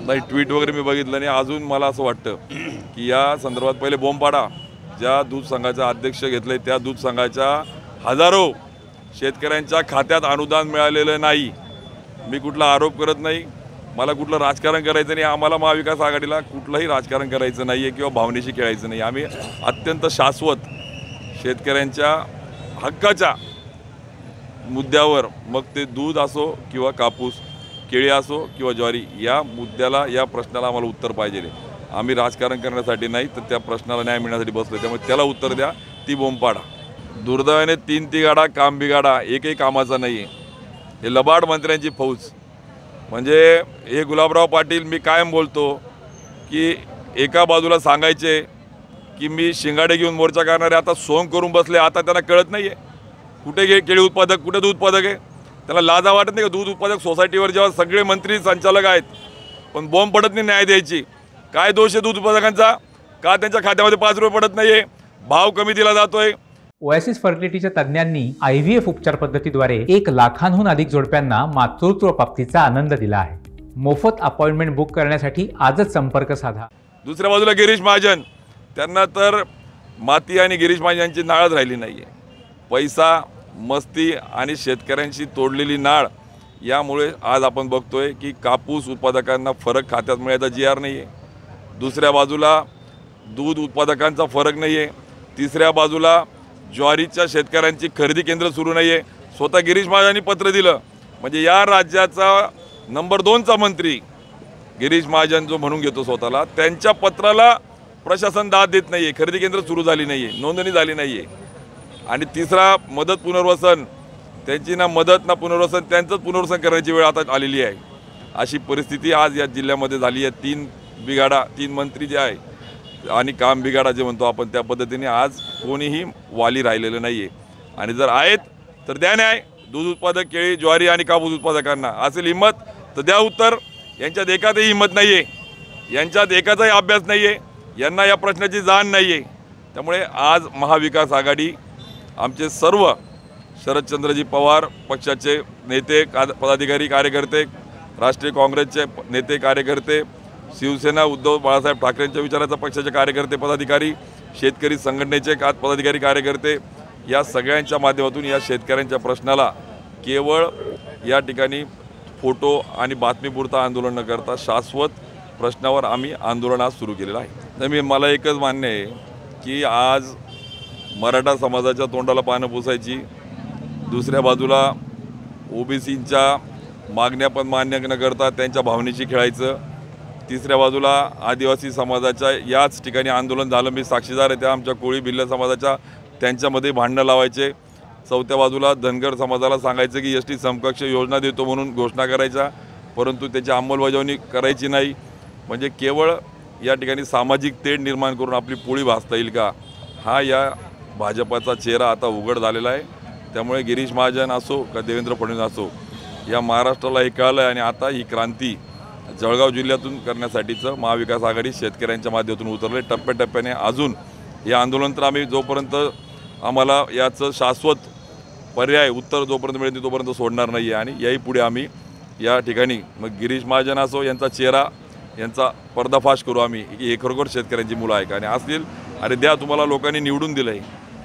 नाही, ट्विट वगैरे मी बघितलं नाही. अजून मला असं वाटतं की या संदर्भात पहिले बॉम्ब पाडा. ज्या दूध संघाचा अध्यक्ष घेतले त्या दूध संघाच्या हजारो शेतकऱ्यांच्या खात्यात अनुदान मिळालेलं नाही. मी कुठला आरोप करत नाही, मला कुठलं राजकारण करायचं नाही. आम्हाला महाविकास आघाडीला कुठलंही राजकारण करायचं नाही आहे किंवा भावनेशी खेळायचं नाही. आम्ही अत्यंत शाश्वत शेतकऱ्यांच्या हक्काच्या मुद्द्यावर, मग ते दूध असो किंवा कापूस, केळी असो किंवा ज्वारी, या मुद्द्याला, या प्रश्नाला आम्हाला उत्तर पाहिजे. आम्ही राजकारण करण्यासाठी नाही तर त्या प्रश्नाला न्याय मिळण्यासाठी बसलो. त्यामुळे त्याला उत्तर द्या, ती बोंब पाडा. दुर्दैवाने 3 तिगाडा काम बिगाडा एकही कामाचा नाही आहे. हे लबाड मंत्र्यांची फौज. म्हणजे हे गुलाबराव पाटील, मी कायम बोलतो की एका बाजूला सांगायचे की मी शिंगाडे घेऊन मोर्चा करणारे, आता सोंग करून बसले. आता त्यांना कळत नाही आहे कुठे केळी उत्पादक, कुठे दूध उत्पादक आहे. त्याला लाजा वाटत नाही का? दूध उत्पादक सोसायटीवर जेव्हा सगळे मंत्री संचालक आहेत पण बॉम्ब पडत नाही न्याय द्यायची. काय दोष आहे दूध उत्पादकांचा? का त्यांच्या खात्यामध्ये 5 रुपये पडत नाही आहे? भाव कमी दिला जातोय. ओएसिस फर्टिलिटीच्या तज्ज्ञांनी IVF उपचार पद्धतीद्वारे 1 लाखांहून अधिक जोडप्यांना मातृत्व प्राप्तीचा आनंद दिला आहे. मोफत अपॉइंटमेंट बुक करण्यासाठी आजच संपर्क साधा. दुसऱ्या बाजूला गिरीश महाजन, त्यांना तर माती आणि गिरीश महाजन यांची नाळच राहिली नाही आहे. पैसा, मस्ती आणि शेतकऱ्यांची तोडलेली नाळ, यामुळे आज आपण बघतोय की कापूस उत्पादकांना फरक खात्यात मिळायचा GR नाही आहे. दुसऱ्या बाजूला दूध उत्पादकांचा फरक नाही आहे. तिसऱ्या बाजूला ज्वारीच्या शेतकऱ्यांची खरेदी केंद्र सुरू नाही आहे. स्वतः गिरीश महाजनांनी पत्र दिलं. म्हणजे या राज्याचा नंबर 2चा मंत्री गिरीश महाजन जो म्हणून घेतो स्वतःला, त्यांच्या पत्राला प्रशासन दाद देत नाही आहे. खरेदी केंद्र सुरू झाली नाही आहे, नोंदणी झाली नाही आहे. आणि तिसरा मदत पुनर्वसन, त्यांची ना मदत ना पुनर्वसन, त्यांचंच पुनर्वसन करण्याची वेळ आता आलेली आहे. अशी परिस्थिती आज या जिल्ह्यामध्ये झाली आहे. 3 बिघाडा, 3 मंत्री जे आहे आणि काम बिघाडा जे म्हणतो आपण, त्या पद्धतीने आज कोणीही वाली राहिलेलं नाही आहे. आणि जर आहेत तर द्या न्याय. दूध उत्पादक, केळी, ज्वारी आणि कापूस उत्पादकांना असेल हिंमत तर द्या उत्तर. यांच्यात एकातही हिंमत नाही आहे, यांच्यात एकाचाही अभ्यास नाही आहे, यांना या प्रश्नाची जाण नाही आहे. त्यामुळे आज महाविकास आघाडी, आमचे सर्व शरदचंद्रजी पवार पक्षाचे नेते, पदाधिकारी, कार्यकर्ते, राष्ट्रीय काँग्रेसचे नेते, कार्यकर्ते, शिवसेना उद्धव बाळासाहेब ठाकरेंच्या विचाराचा पक्षाचे कार्यकर्ते, पदाधिकारी, शेतकरी संघटनेचे पदाधिकारी, कार्यकर्ते, या सगळ्यांच्या माध्यमातून या शेतकऱ्यांच्या प्रश्नाला केवळ या ठिकाणी फोटो आणि बातमीपुरता आंदोलन न करता शाश्वत प्रश्नावर आम्ही आंदोलन आज सुरू केलेलं आहे. तर मला एकच मान्य आहे की आज मराठा समाजाच्या तोंडाला पानं पुसायची, दुसऱ्या बाजूला OBCच्या मागण्या पण मान्य न करता त्यांच्या भावनेशी खेळायचं, तिसऱ्या बाजूला आदिवासी समाजाच्या याच ठिकाणी आंदोलन झालं, मी साक्षीदार आहे त्या, आमच्या कोळी भिल्ल समाजाच्या त्यांच्यामध्ये भांडणं लावायचे, चौथ्या बाजूला धनगर समाजाला सांगायचं की ST समकक्ष योजना देतो म्हणून घोषणा करायच्या, परंतु त्याची अंमलबजावणी करायची नाही. म्हणजे केवळ या ठिकाणी सामाजिक तेढ निर्माण करून आपली पोळी भासता येईल का, हा या भाजपाचा चेहरा आता उघड झालेला आहे. त्यामुळे गिरीश महाजन असो का देवेंद्र फडणवीस असो, या महाराष्ट्राला हे कळलं आहे आणि आता ही क्रांती जळगाव जिल्ह्यातून करण्यासाठीचं महाविकास आघाडी शेतकऱ्यांच्या माध्यमातून उतरले. टप्प्याटप्प्याने अजून हे आंदोलन तर आम्ही जोपर्यंत आम्हाला याचं शाश्वत पर्याय उत्तर जोपर्यंत मिळेल तोपर्यंत सोडणार नाही आहे. आणि याही पुढे आम्ही या ठिकाणी मग गिरीश महाजन असो यांचा चेहरा, यांचा पर्दाफाश करू आम्ही की हे खरोखर शेतकऱ्यांची मुलं आहे का. आणि असतील अरे द्या, तुम्हाला लोकांनी निवडून दिलं आहे,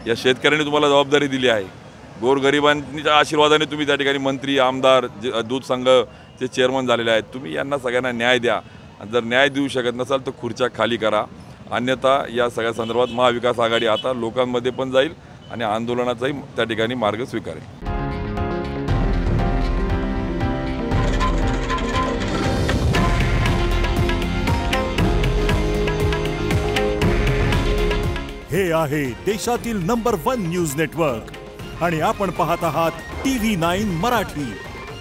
या शेतकऱ्यांनी तुम्हाला जबाबदारी दिली आहे, गोरगरिबांच्या आशीर्वादाने तुम्ही त्या ठिकाणी मंत्री, आमदार, दूध संघचे चेअरमन झालेले आहेत. तुम्ही यांना सगळ्यांना न्याय द्या. आणि जर न्याय देऊ शकत नसाल तर खुर्च्या खाली करा. अन्यथा या सगळ्या संदर्भात महाविकास आघाडी आता लोकांमध्ये पण जाईल आणि आंदोलनाचाही त्या ठिकाणी मार्ग स्वीकारेल. हे आहे देशातील नंबर 1 न्यूज नेटवर्क आणि आपण पाहत आहात TV9 मराठी.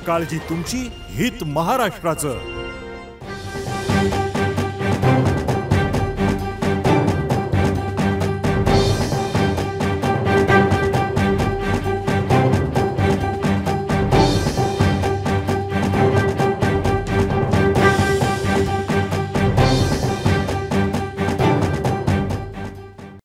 काळजी तुमची, हित महाराष्ट्राचं.